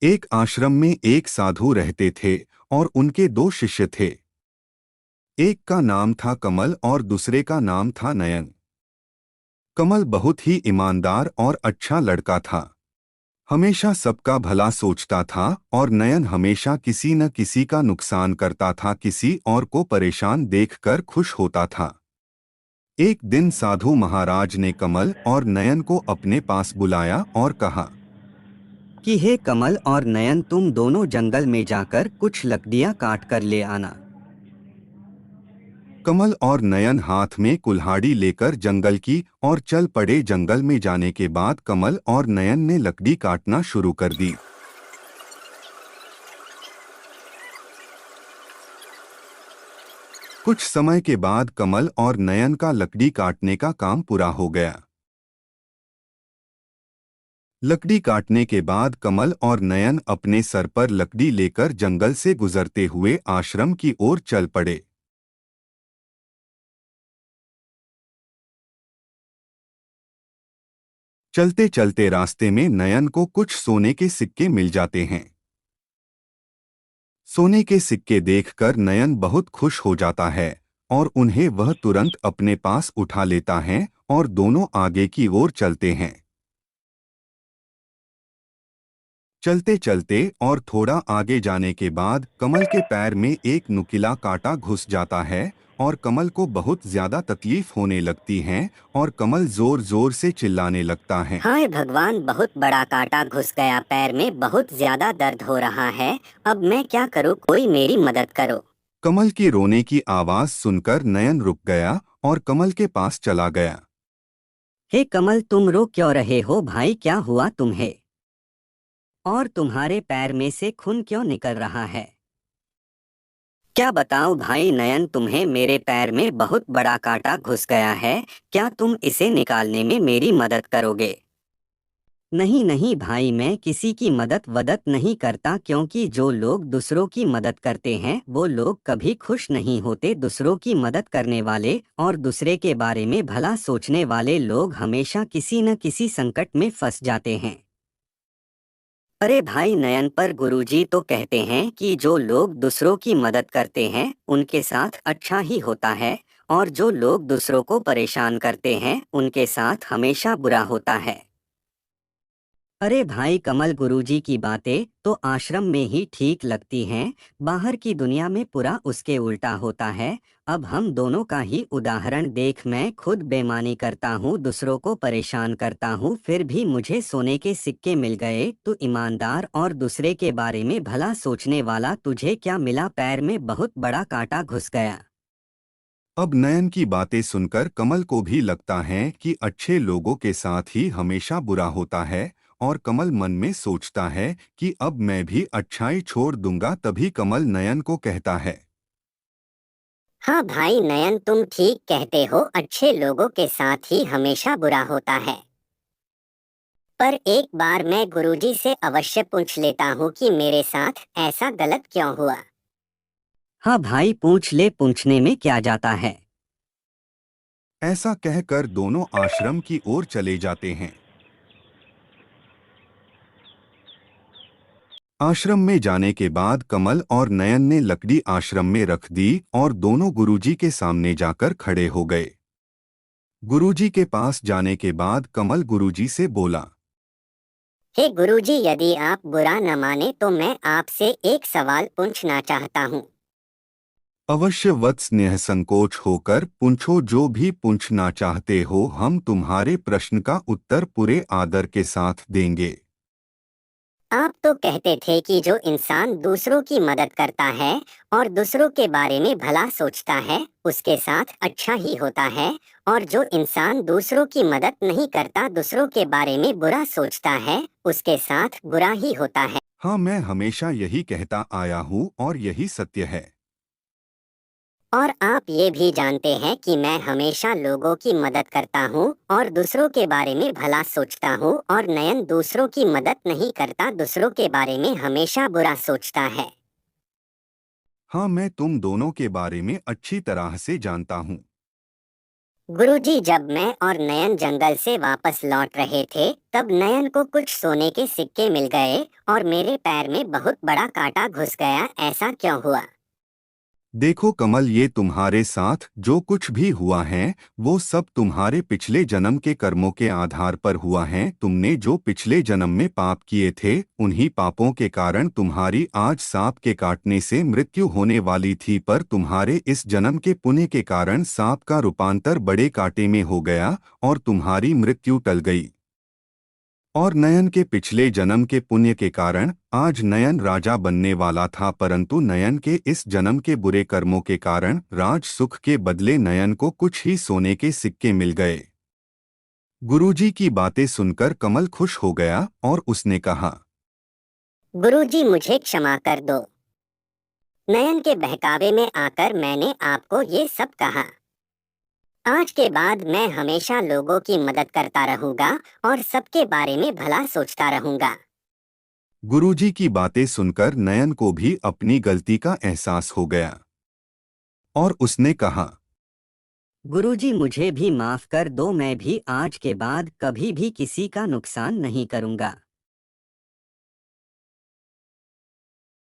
एक आश्रम में एक साधु रहते थे और उनके दो शिष्य थे। एक का नाम था कमल और दूसरे का नाम था नयन। कमल बहुत ही ईमानदार और अच्छा लड़का था। हमेशा सबका भला सोचता था और नयन हमेशा किसी न किसी का नुकसान करता था, किसी और को परेशान देखकर खुश होता था। एक दिन साधु महाराज ने कमल और नयन को अपने पास बुलाया और कहा कि हे कमल और नयन, तुम दोनों जंगल में जाकर कुछ लकड़ियां काट कर ले आना। कमल और नयन हाथ में कुल्हाड़ी लेकर जंगल की और चल पड़े। जंगल में जाने के बाद कमल और नयन ने लकड़ी काटना शुरू कर दी। कुछ समय के बाद कमल और नयन का लकड़ी काटने का काम पूरा हो गया। लकड़ी काटने के बाद कमल और नयन अपने सर पर लकड़ी लेकर जंगल से गुजरते हुए आश्रम की ओर चल पड़े। चलते चलते रास्ते में नयन को कुछ सोने के सिक्के मिल जाते हैं। सोने के सिक्के देखकर नयन बहुत खुश हो जाता है और उन्हें वह तुरंत अपने पास उठा लेता है और दोनों आगे की ओर चलते हैं। चलते चलते और थोड़ा आगे जाने के बाद कमल के पैर में एक नुकीला कांटा घुस जाता है और कमल को बहुत ज्यादा तकलीफ होने लगती है और कमल जोर जोर से चिल्लाने लगता है। हाय भगवान, बहुत बड़ा कांटा घुस गया, पैर में बहुत ज्यादा दर्द हो रहा है। अब मैं क्या करूँ, कोई मेरी मदद करो। कमल की रोने की आवाज सुनकर नयन रुक गया और कमल के पास चला गया। हे कमल, तुम रो क्यों रहे हो भाई? क्या हुआ तुम्हें? और तुम्हारे पैर में से खून क्यों निकल रहा है? क्या बताऊं भाई नयन, तुम्हें मेरे पैर में बहुत बड़ा कांटा घुस गया है। क्या तुम इसे निकालने में मेरी मदद करोगे? नहीं नहीं भाई, मैं किसी की मदद वदद नहीं करता, क्योंकि जो लोग दूसरों की मदद करते हैं वो लोग कभी खुश नहीं होते। दूसरों की मदद करने वाले और दूसरे के बारे में भला सोचने वाले लोग हमेशा किसी न किसी संकट में फंस जाते हैं। अरे भाई नयन, पर गुरुजी तो कहते हैं कि जो लोग दूसरों की मदद करते हैं उनके साथ अच्छा ही होता है, और जो लोग दूसरों को परेशान करते हैं उनके साथ हमेशा बुरा होता है। अरे भाई कमल, गुरुजी की बातें तो आश्रम में ही ठीक लगती हैं, बाहर की दुनिया में पूरा उसके उल्टा होता है। अब हम दोनों का ही उदाहरण देख, मैं खुद बेईमानी करता हूँ, दूसरों को परेशान करता हूँ, फिर भी मुझे सोने के सिक्के मिल गए। तो ईमानदार और दूसरे के बारे में भला सोचने वाला, तुझे क्या मिला? पैर में बहुत बड़ा कांटा घुस गया। अब नयन की बातें सुनकर कमल को भी लगता है कि अच्छे लोगों के साथ ही हमेशा बुरा होता है और कमल मन में सोचता है कि अब मैं भी अच्छाई छोड़ दूंगा। तभी कमल नयन को कहता है। हाँ भाई नयन, तुम ठीक कहते हो, अच्छे लोगों के साथ ही हमेशा बुरा होता है। पर एक बार मैं गुरुजी से अवश्य पूछ लेता हूँ कि मेरे साथ ऐसा गलत क्यों हुआ। हाँ भाई, पूछ ले, पूछने में क्या जाता है। ऐसा कहकर दोनों आश्रम की ओर चले जाते हैं। आश्रम में जाने के बाद कमल और नयन ने लकड़ी आश्रम में रख दी और दोनों गुरुजी के सामने जाकर खड़े हो गए। गुरुजी के पास जाने के बाद कमल गुरुजी से बोला। हे गुरुजी, यदि आप बुरा न माने तो मैं आपसे एक सवाल पूछना चाहता हूँ। अवश्य वत्स, निसंकोच होकर पूछो, जो भी पूछना चाहते हो, हम तुम्हारे प्रश्न का उत्तर पूरे आदर के साथ देंगे। आप तो कहते थे कि जो इंसान दूसरों की मदद करता है और दूसरों के बारे में भला सोचता है उसके साथ अच्छा ही होता है, और जो इंसान दूसरों की मदद नहीं करता, दूसरों के बारे में बुरा सोचता है, उसके साथ बुरा ही होता है। हाँ, मैं हमेशा यही कहता आया हूँ और यही सत्य है। और आप ये भी जानते हैं कि मैं हमेशा लोगों की मदद करता हूँ और दूसरों के बारे में भला सोचता हूँ, और नयन दूसरों की मदद नहीं करता, दूसरों के बारे में हमेशा बुरा सोचता है। हाँ, मैं तुम दोनों के बारे में अच्छी तरह से जानता हूँ। गुरुजी, जब मैं और नयन जंगल से वापस लौट रहे थे, तब नयन को कुछ सोने के सिक्के मिल गए और मेरे पैर में बहुत बड़ा कांटा घुस गया। ऐसा क्यों हुआ? देखो कमल, ये तुम्हारे साथ जो कुछ भी हुआ है वो सब तुम्हारे पिछले जन्म के कर्मों के आधार पर हुआ है। तुमने जो पिछले जन्म में पाप किए थे, उन्हीं पापों के कारण तुम्हारी आज सांप के काटने से मृत्यु होने वाली थी, पर तुम्हारे इस जन्म के पुण्य के कारण सांप का रूपांतर बड़े कांटे में हो गया और तुम्हारी मृत्यु टल गई। और नयन के पिछले जन्म के पुण्य के कारण आज नयन राजा बनने वाला था, परंतु नयन के इस जन्म के बुरे कर्मों के कारण राज सुख के बदले नयन को कुछ ही सोने के सिक्के मिल गए। गुरुजी की बातें सुनकर कमल खुश हो गया और उसने कहा, गुरुजी, मुझे क्षमा कर दो। नयन के बहकावे में आकर मैंने आपको ये सब कहा। आज के बाद मैं हमेशा लोगों की मदद करता रहूंगा और सबके बारे में भला सोचता रहूंगा। गुरुजी की बातें सुनकर नयन को भी अपनी गलती का एहसास हो गया और उसने कहा, गुरुजी, मुझे भी माफ कर दो। मैं भी आज के बाद कभी भी किसी का नुकसान नहीं करूंगा।